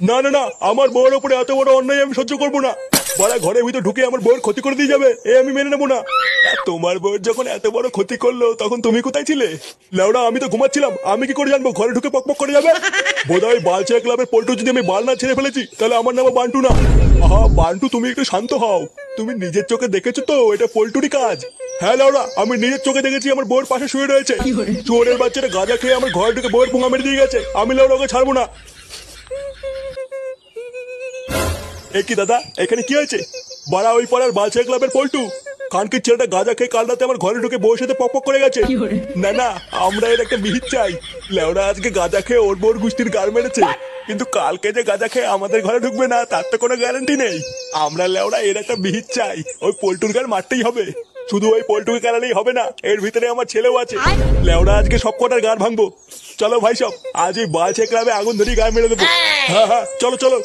না না না, আমার বউয়ের উপরে এত বড় অন্যায় আমি সহ্য করবো না। বড়া ঘরের ভিতর ঢুকে আমার বউয়ের ক্ষতি করে দিয়ে যাবে, এ আমি মেনে নেবো না। আর তোমার বউয়ের যখন এত বড় ক্ষতি করলো তখন তুমি কোথায় ছিলে? লেওড়া আমি তো ঘুমাচ্ছিলাম, আমি কি করে জানবো ঘরে ঢুকে পকপক করে যাবে? বোধহয় বালচা ক্লাবের পল্টু যদি আমি বাল না ছেড়ে ফেলেছি তাহলে আমার নাম বান্টু না। আহা বান্টু, তুমি একটু শান্ত হও। তুমি নিজের চোখে দেখেছো তো এটা পল্টুরই কাজ? হ্যাঁ লাউড়া, আমি নিজের চোখে দেখেছি আমার বউয়ের পাশে শুয়ে রয়েছে। চোরের বাচ্চাটা গাঁজা খেয়ে আমার ঘরে ঢুকে বউয়ের পুঙা মেরে দিয়ে গেছে, আমি লাউড়া ওকে ছাড়বো না। এ কি দাদা, এখানে কি হয়েছে? বাড়া ওই পাড়ার বালচা ক্লাবের পল্টু কানকির ছেলেটা গাঁজা খেয়ে কাল রাতে আমার ঘরে ঢুকে বউয়ের সাথে পক করে গেছে। না না, আমরা এর একটা মিহিত চাই। লেওড়া আজকে গাঁজা খেয়ে ওর বউর গুষ্টির গাড় মেরেছে, কিন্তু কালকে যে গাঁজা খেয়ে আমাদের ঘরে ঢুকবে না তার তো কোনো গ্যারান্টি নেই। আমরা লেওড়া এর একটা মিহিত চাই, ওই পল্টুর গাড় মারতেই হবে। শুধু ওই পল্টুকে কারালেই হবে না, এর ভিতরে আমার ছেলেও আছে। লেওড়া আজকে সব কটার গাড় ভাঙবো। চলো ভাই সব, আজ ওই বালচা ক্লাবে আগুন ধরিয়ে গাড় মেরে দেবো। হ্যাঁ হ্যাঁ, চলো চলো।